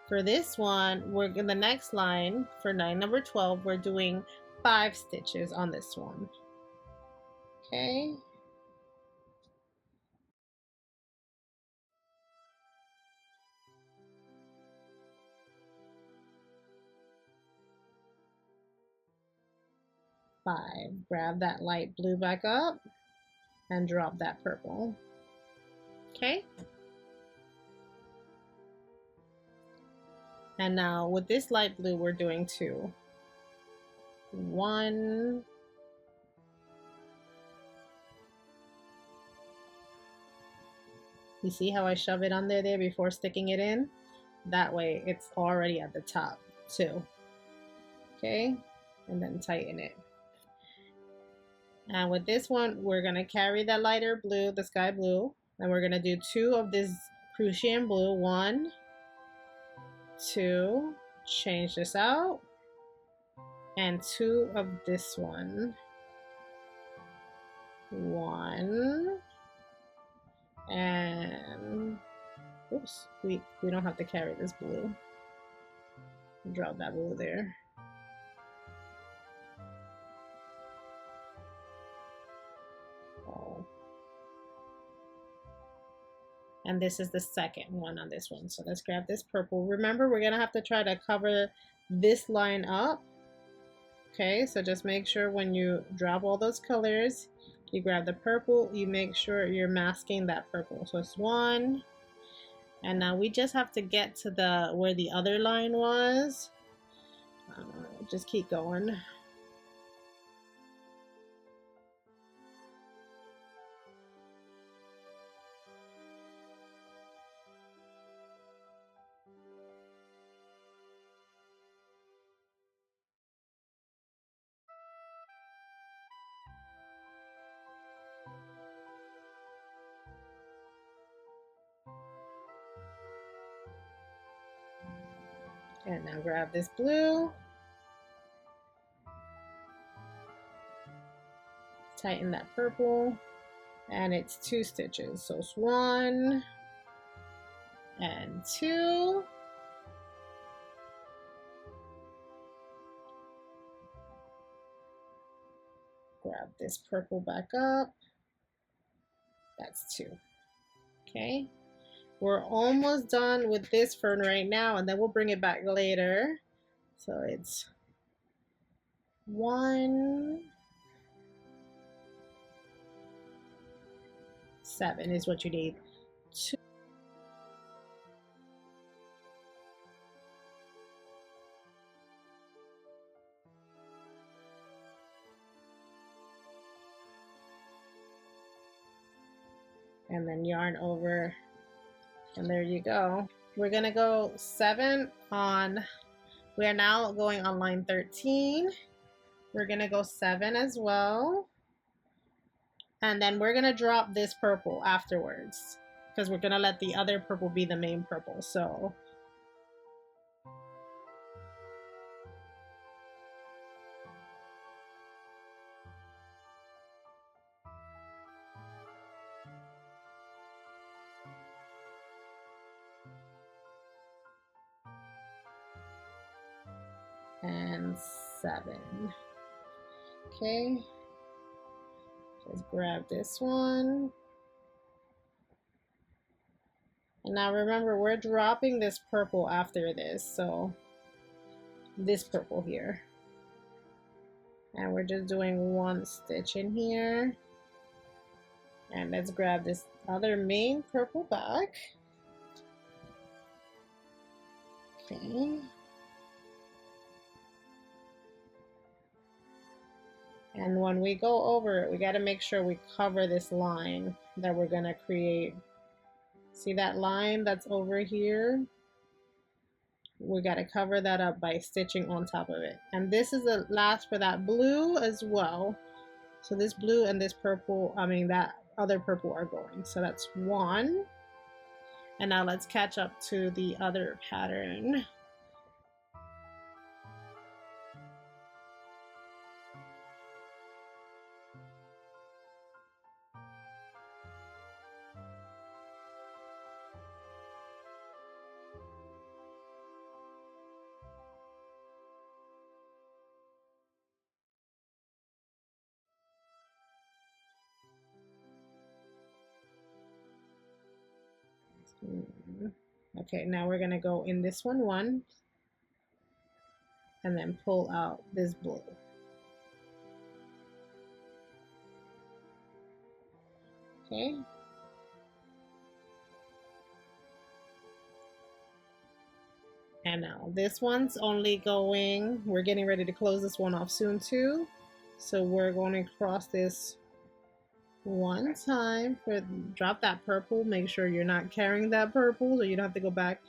For this one, we're in the next line for line number 12, we're doing 5 stitches on this one. Okay. Five. Grab that light blue back up and drop that purple. Okay. And now with this light blue, we're doing 2. 1, you see how I shove it under there before sticking it in? That way it's already at the top too. Okay, and then tighten it. And with this one, we're gonna carry that lighter blue, the sky blue, and we're gonna do 2 of this Prussian blue. 1, 2, change this out, and 2 of this one. 1, and oops, we don't have to carry this blue. Drop that blue there. Oh. And this is the second one on this one. So let's grab this purple. Remember, we're gonna have to try to cover this line up. Okay, so just make sure when you drop all those colors, you grab the purple, you make sure you're masking that purple. So it's 1, and now we just have to get to the where the other line was. Just keep going. And now grab this blue. tighten that purple, and it's 2 stitches, so it's 1 and 2. Grab this purple back up. That's 2. Okay, we're almost done with this fern right now, and then we'll bring it back later. So it's 1, 7 is what you need. 2, and then yarn over, and there you go. We're gonna go 7 on, we are now going on line 13. We're gonna go 7 as well, and then we're gonna drop this purple afterwards because we're gonna let the other purple be the main purple. So and 7. Okay, just grab this one. And now remember, we're dropping this purple after this, so this purple here. And we're just doing 1 stitch in here. And let's grab this other main purple back. Okay. And when we go over it, we got to make sure we cover this line that we're going to create. See that line that's over here? We got to cover that up by stitching on top of it. And this is the last for that blue as well. So this blue and this purple, I mean that other purple are going. So that's 1. And now let's catch up to the other pattern. Okay, now we're gonna go in this one, and then pull out this blue. Okay. And now this one's only going, we're getting ready to close this one off soon too. So we're going to cross this 1 time for, drop that purple, make sure you're not carrying that purple so you don't have to go back.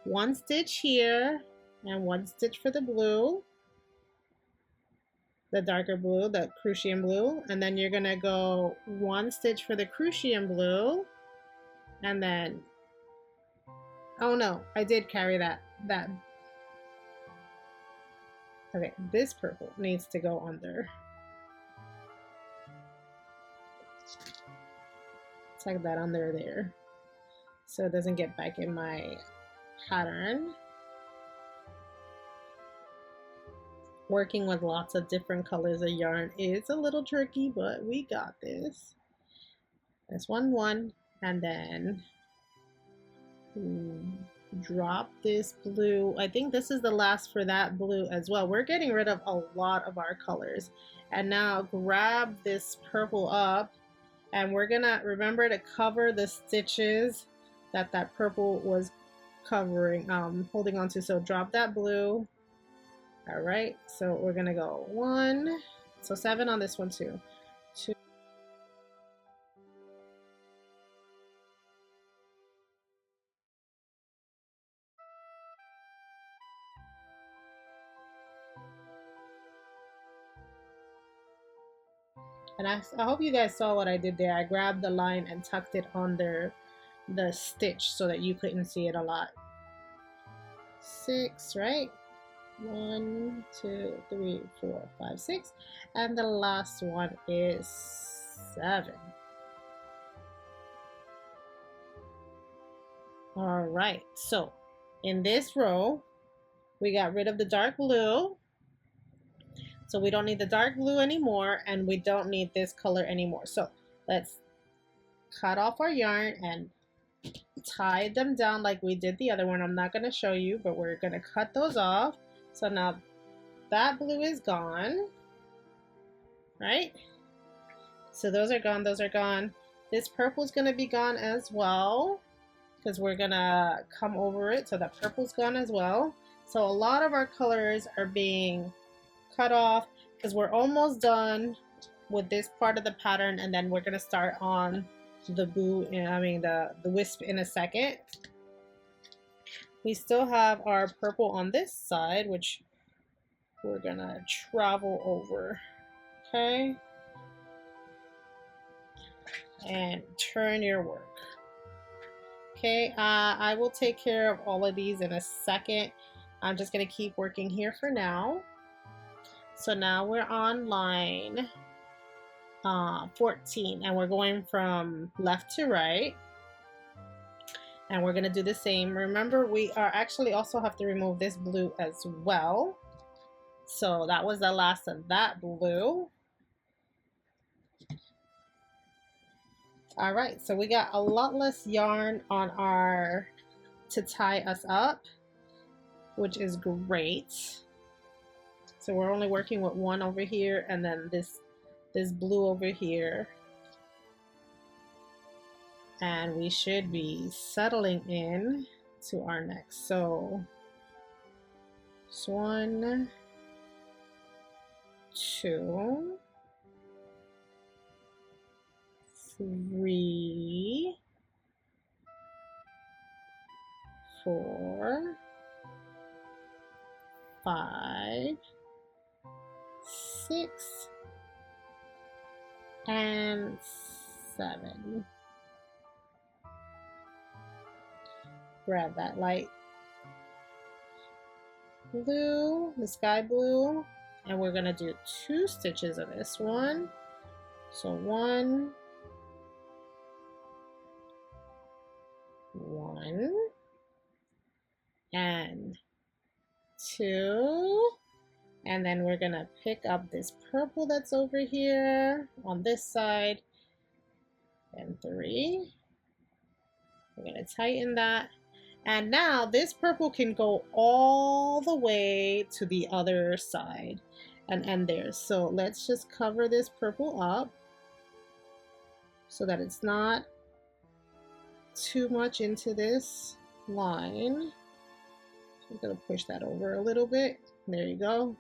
1 stitch here and 1 stitch for the blue, the darker blue, the crucian blue, and then you're gonna go 1 stitch for the crucian blue, and then, oh no, I did carry that. Okay, this purple needs to go under. Tuck that under there so it doesn't get back in my pattern. Working with lots of different colors of yarn is a little tricky, but we got this. This one, and then drop this blue. I think this is the last for that blue as well. We're getting rid of a lot of our colors. And now grab this purple up, and we're gonna remember to cover the stitches that purple was covering, holding on to. So drop that blue. All right, so we're gonna go 1, so 7 on this one too. 2, and I hope you guys saw what I did there. I grabbed the line and tucked it under the stitch so that you couldn't see it a lot. 6, right? 1, 2, 3, 4, 5, 6, and the last one is 7. All right, so in this row we got rid of the dark blue, so we don't need the dark blue anymore, and we don't need this color anymore. So let's cut off our yarn and tie them down like we did the other one. I'm not going to show you, but we're going to cut those off. So now that blue is gone, right? So those are gone, those are gone. This purple is going to be gone as well, because we're going to come over it, so that purple's gone as well. So a lot of our colors are being cut off because we're almost done with this part of the pattern, and then we're going to start on the the wisp in a second. We still have our purple on this side, which we're gonna travel over, okay? And turn your work. Okay, I will take care of all of these in a second. I'm just gonna keep working here for now. So now we're on line 14, and we're going from left to right, and we're going to do the same. Remember, we are actually also have to remove this blue as well. So that was the last of that blue. All right, so we got a lot less yarn on our to tie us up, which is great. So we're only working with one over here, and then this blue over here, and we should be settling in to our next. So it's 1, 2, 3, 4, 5, 6, and 7. Grab that light blue, the sky blue, and we're gonna do 2 stitches of this one. So 1, 1, and 2, and then we're gonna pick up this purple that's over here on this side, and 3. We're gonna tighten that, and now this purple can go all the way to the other side and end there. So let's just cover this purple up so that it's not too much into this line. I'm gonna push that over a little bit. There you go.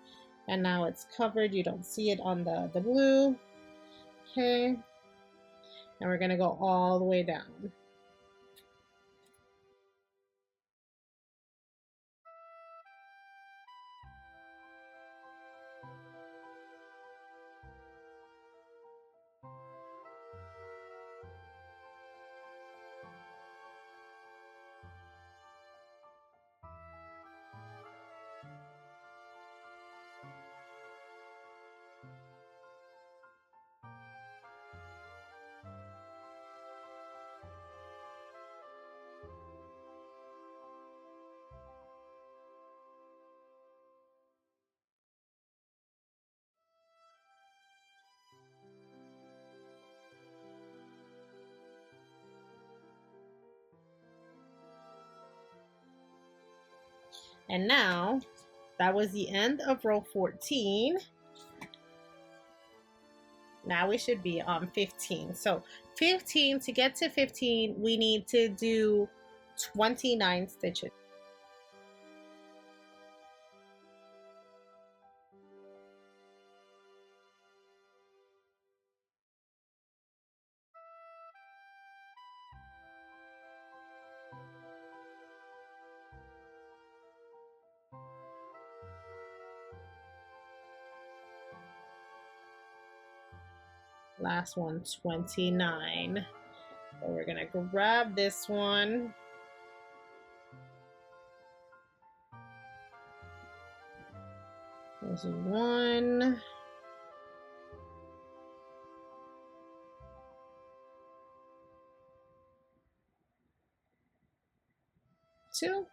And now it's covered. You don't see it on the blue. Okay. And we're gonna go all the way down. And now that was the end of row 14. Now we should be on 15. So 15, to get to 15, we need to do 29 stitches. Last one, 29. So we're gonna grab this one. This is 1, 2,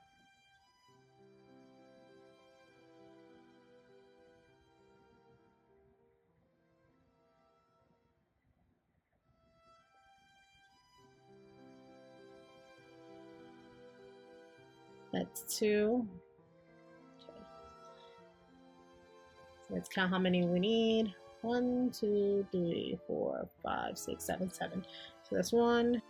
that's 2. Okay. So let's count how many we need. 1, 2, 3, 4, 5, 6, 7, 7. So that's 1.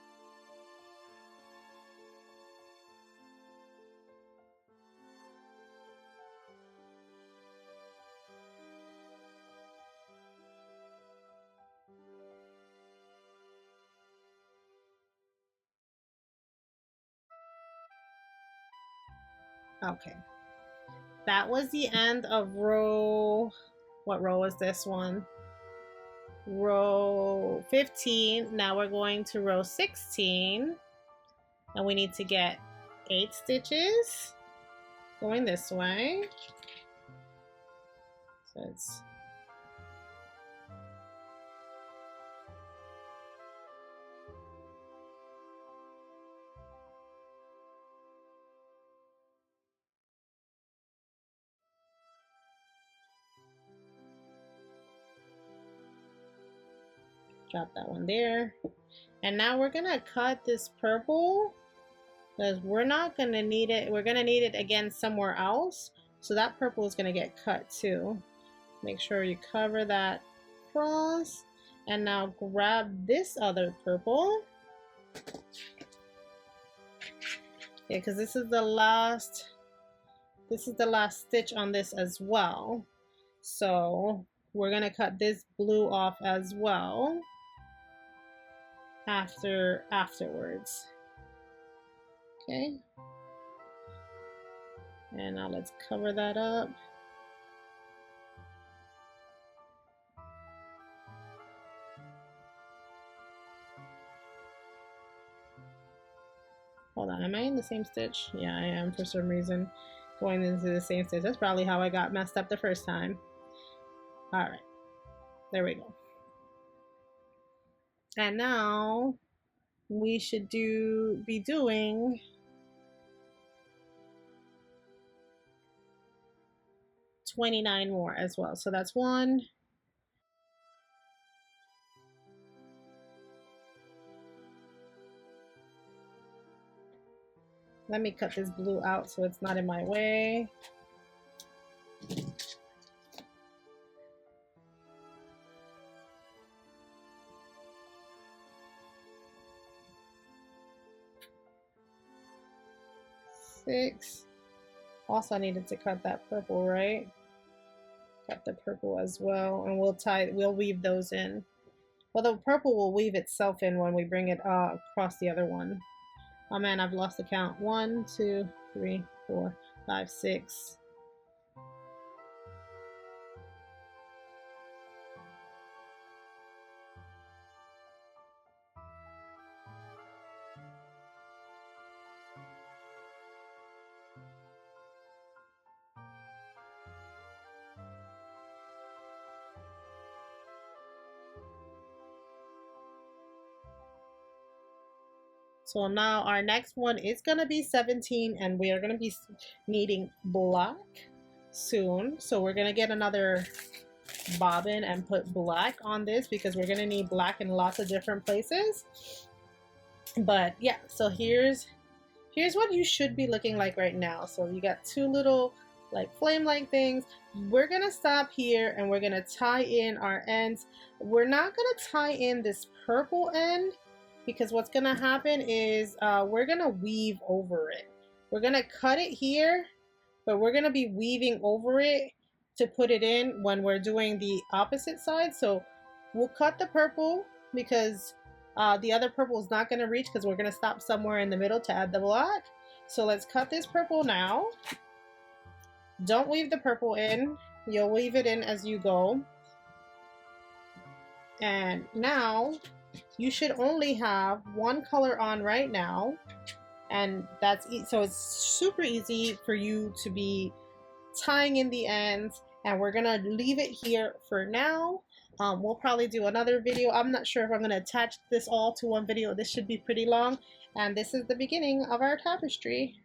Okay. That was the end of row, what row is this one? Row 15. Now we're going to row 16. And we need to get 8 stitches going this way. So it's drop that one there. And now we're gonna cut this purple because we're not gonna need it. We're gonna need it again somewhere else. So that purple is gonna get cut too. Make sure you cover that cross. And now grab this other purple. Yeah, because this is the last stitch on this as well. So we're gonna cut this blue off as well afterwards. Okay. And now let's cover that up. Hold on, am I in the same stitch? Yeah, I am for some reason going into the same stitch. That's probably how I got messed up the first time. All right, there we go. And now we should be doing $29 more as well. So that's 1. Let me cut this blue out so it's not in my way. Six. Also, I needed to cut that purple, right? Cut the purple as well, and we'll weave those in. Well, the purple will weave itself in when we bring it across the other one. Oh man, I've lost the count. 1, 2, 3, 4, 5, 6. So now our next one is going to be 17, and we are going to be needing black soon. So we're going to get another bobbin and put black on this because we're going to need black in lots of different places. But yeah, so here's what you should be looking like right now. So you got 2 little like flame-like things. We're going to stop here and we're going to tie in our ends. We're not going to tie in this purple end, because what's gonna happen is we're gonna weave over it. We're gonna cut it here, but we're gonna be weaving over it to put it in when we're doing the opposite side. So we'll cut the purple because the other purple is not gonna reach because we're gonna stop somewhere in the middle to add the black. So let's cut this purple now. Don't weave the purple in. You'll weave it in as you go. And now you should only have 1 color on right now, and that's so it's super easy for you to be tying in the ends and we're gonna leave it here for now. We'll probably do another video. I'm not sure if I'm gonna attach this all to one video. This should be pretty long, and this is the beginning of our tapestry.